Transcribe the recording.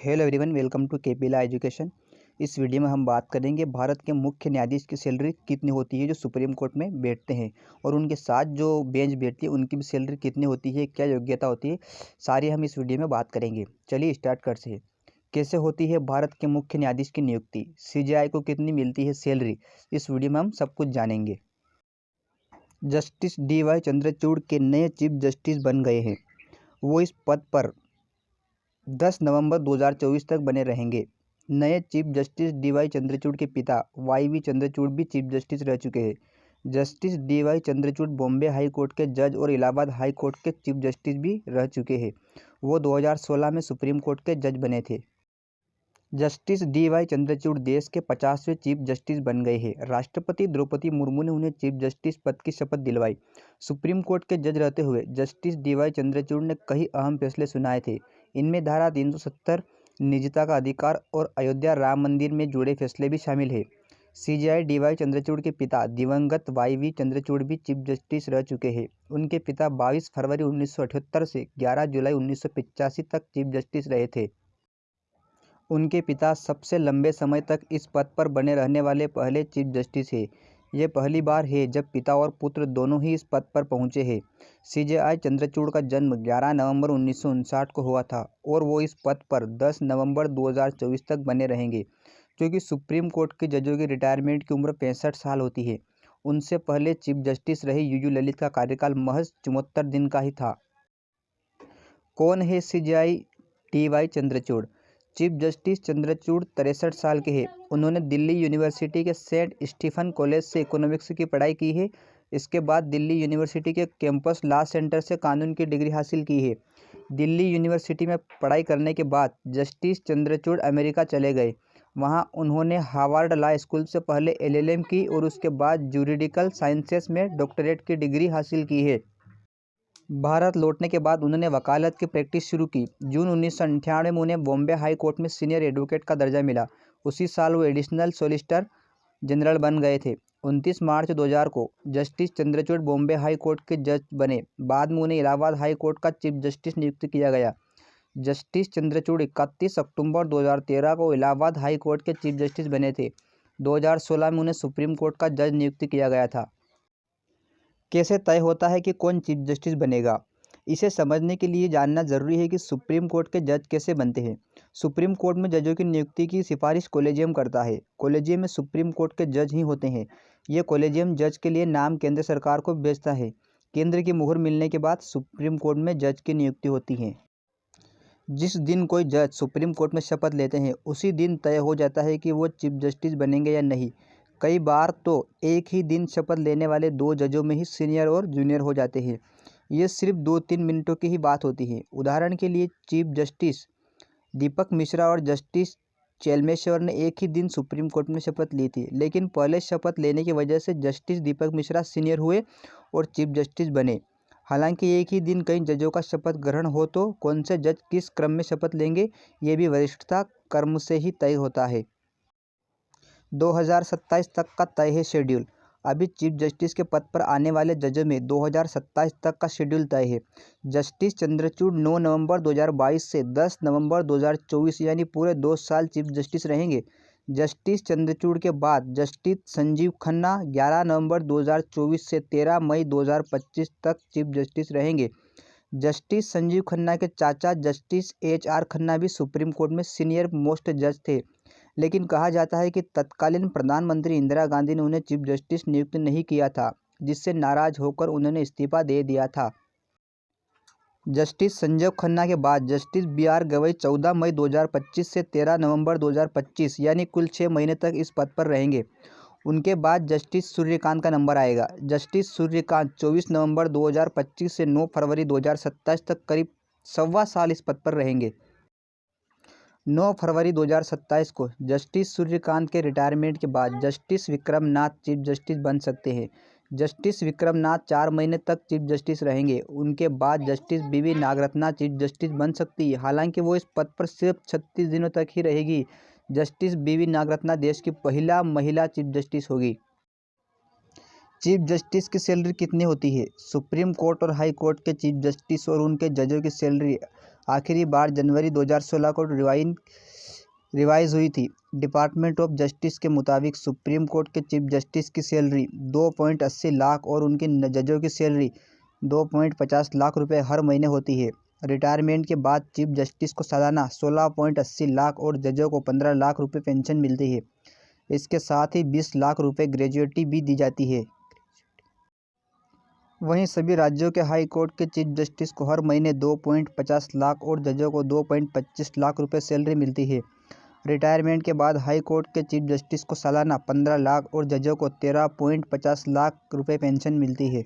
Hello everyone, welcome to Kapila education. इस video में हम बात करेंगे भारत के मुख्य न्यायाधीश की सैलरी कितनी होती है जो सुप्रीम कोर्ट में बैठते हैं, और उनके साथ जो बेंच बैठती है उनकी भी सैलरी कितनी होती है, क्या योग्यता होती है, सारी हम इस वीडियो में बात करेंगे। चलिए स्टार्ट करते हैं। कैसे होती है भारत के मुख्य न्यायाधीश की नियुक्ति, सीजेआई को कितनी मिलती है सैलरी, इस वीडियो में हम सब कुछ जानेंगे। जस्टिस DY चंद्रचूड़ के नए चीफ जस्टिस बन गए हैं। वो इस पद पर 10 नवंबर 2024 तक बने रहेंगे। नए चीफ जस्टिस DY चंद्रचूड़ के पिता YV चंद्रचूड़ भी चीफ जस्टिस रह चुके हैं। Justice DY Chandrachud Bombay high court के जज और इलाहाबाद हाई कोर्ट के चीफ जस्टिस भी रह चुके हैं। वो 2016 में सुप्रीम कोर्ट के जज बने थे। जस्टिस DY चंद्रचूड़ देश के 50वें चीफ जस्टिस बन गए हैं। राष्ट्रपति द्रौपदी मुर्मू ने उन्हें चीफ जस्टिस पद की शपथ दिलवाई। सुप्रीम कोर्ट के जज रहते हुए जस्टिस DY चंद्रचूड़ ने कई अहम फैसले सुनाए थे। इनमें धारा 370 निजता का अधिकार और अयोध्या राम मंदिर में जुड़े फैसले भी शामिल है। CJI DY चंद्रचूड़ के पिता दिवंगत YV चंद्रचूड़ भी चीफ जस्टिस रह चुके हैं। उनके पिता 22 फरवरी 1978 से 11 जुलाई 1985 तक चीफ जस्टिस रहे थे। उनके पिता सबसे लंबे समय तक इस पद पर बने रहने वाले पहले चीफ जस्टिस हैं। ये पहली बार है जब पिता और पुत्र दोनों ही इस पद पर पहुंचे हैं। CJI चंद्रचूड़ का जन्म 11 नवंबर 1959 को हुआ था और वो इस पद पर 10 नवंबर 2024 तक बने रहेंगे। क्योंकि सुप्रीम कोर्ट के जजों की रिटायरमेंट की उम्र 65 साल होती है। उनसे पहले चीफ जस्टिस रहे UU ललित का कार्यकाल महज 74 दिन का ही था। कौन है CJI DY Chandrachud? Chief justice Chandrachud 63 साल के हैं। उन्होंने दिल्ली यूनिवर्सिटी के सेंट स्टीफन कॉलेज से इकोनॉमिक्स की पढ़ाई की है। इसके बाद दिल्ली यूनिवर्सिटी के कैंपस लॉ सेंटर से कानून की डिग्री हासिल की है। दिल्ली यूनिवर्सिटी में पढ़ाई करने के बाद जस्टिस चंद्रचूड़ अमेरिका चले गए। वहां उन्होंने हार्वर्ड लॉ स्कूल से पहले LLM की और उसके बाद जूरिडिकल साइंसेस में डॉक्टरेट की डिग्री हासिल की है। भारत लौटने के बाद उन्होंने वकालत की प्रैक्टिस शुरू की। जून 1998 में उन्हें बॉम्बे हाई कोर्ट में सीनियर एडवोकेट का दर्जा मिला। उसी साल वो एडिशनल सॉलिसिटर जनरल बन गए थे। 29 मार्च 2000 को justice Chandrachud Bombay high court के जज बने। बाद में उन्हें इलाहाबाद हाई कोर्ट का चीफ जस्टिस नियुक्त किया गया। जस्टिस चंद्रचूड़ 31 अक्टूबर 2013 को इलाहाबाद हाई कोर्ट के चीफ जस्टिस बने थे। 2016 में उन्हें सुप्रीम कोर्ट का जज नियुक्त किया गया था। कैसे तय होता है कि कौन चीफ जस्टिस बनेगा? इसे समझने के लिए जानना जरूरी है कि सुप्रीम कोर्ट के जज कैसे बनते हैं। सुप्रीम कोर्ट में जजों की नियुक्ति की सिफारिश कॉलेजियम करता है। कॉलेजियम में सुप्रीम कोर्ट के जज ही होते हैं। ये कॉलेजियम जज के लिए नाम केंद्र सरकार को भेजता है। केंद्र की मुहर मिलने के बाद सुप्रीम कोर्ट में जज की नियुक्ति होती है। जिस दिन कोई जज सुप्रीम कोर्ट में शपथ लेते हैं उसी दिन तय हो जाता है कि वो चीफ जस्टिस बनेंगे या नहीं। कई बार तो एक ही दिन शपथ लेने वाले दो जजों में ही सीनियर और जूनियर हो जाते हैं। ये सिर्फ 2-3 मिनटों की ही बात होती है। उदाहरण के लिए चीफ जस्टिस दीपक मिश्रा और जस्टिस चेलमेश्वर ने एक ही दिन सुप्रीम कोर्ट में शपथ ली थी, लेकिन पहले शपथ लेने की वजह से जस्टिस दीपक मिश्रा सीनियर हुए और चीफ जस्टिस बने। हालांकि एक ही दिन कई जजों का शपथ ग्रहण हो तो कौन से जज किस क्रम में शपथ लेंगे ये भी वरिष्ठता क्रम से ही तय होता है। 2027 तक का तय है शेड्यूल। अभी चीफ जस्टिस के पद पर आने वाले जजों में 2027 तक का शेड्यूल तय है। जस्टिस चंद्रचूड़ 9 नवंबर 2022 से 10 नवंबर 2024 यानी पूरे 2 साल चीफ जस्टिस रहेंगे। जस्टिस चंद्रचूड़ के बाद जस्टिस संजीव खन्ना 11 नवंबर 2024 से 13 मई 2025 तक चीफ जस्टिस रहेंगे। जस्टिस संजीव खन्ना के चाचा जस्टिस HR खन्ना भी सुप्रीम कोर्ट में सीनियर मोस्ट जज थे, लेकिन कहा जाता है कि तत्कालीन प्रधानमंत्री इंदिरा गांधी ने उन्हें चीफ जस्टिस नियुक्त नहीं किया था, जिससे नाराज होकर उन्होंने इस्तीफा दे दिया था। जस्टिस संजीव खन्ना के बाद जस्टिस BR गवई 14 मई 2025 से 13 नवंबर 2025 यानी कुल 6 महीने तक इस पद पर रहेंगे। उनके बाद जस्टिस सूर्यकांत का नंबर आएगा। जस्टिस सूर्यकांत 24 नवंबर 2025 से 9 फरवरी 2027 तक करीब 1.25 साल इस पद पर रहेंगे। 9 फरवरी 2027 को जस्टिस सूर्यकांत के रिटायरमेंट के बाद जस्टिस विक्रम नाथ चीफ जस्टिस बन सकते हैं। जस्टिस विक्रम नाथ 4 महीने तक चीफ जस्टिस रहेंगे। उनके बाद justice BV Nagarathna chief justice बन सकती है, हालांकि वो इस पद पर सिर्फ 36 दिनों तक ही रहेगी। जस्टिस BV नागरत्ना देश की पहला महिला चीफ जस्टिस होगी। चीफ जस्टिस की सैलरी कितनी होती है? सुप्रीम कोर्ट और हाई कोर्ट के चीफ जस्टिस और उनके जजों की सैलरी आखिरी बार जनवरी 2016 को रिवाइज हुई थी। डिपार्टमेंट ऑफ जस्टिस के मुताबिक सुप्रीम कोर्ट के चीफ जस्टिस की सैलरी 2.80 लाख और उनके जजों की सैलरी 2.50 लाख रुपए हर महीने होती है। रिटायरमेंट के बाद चीफ जस्टिस को सालाना 16.80 लाख और जजों को 15 लाख रुपए पेंशन मिलती है। इसके साथ ही 20 लाख रुपए ग्रेजुएटी भी दी जाती है। वहीं सभी राज्यों के हाई कोर्ट के चीफ जस्टिस को हर महीने 2.50 लाख और जजों को 2.25 लाख रुपए सैलरी मिलती है। रिटायरमेंट के बाद हाई कोर्ट के चीफ जस्टिस को सालाना 15 लाख और जजों को 13.50 लाख रुपए पेंशन मिलती है।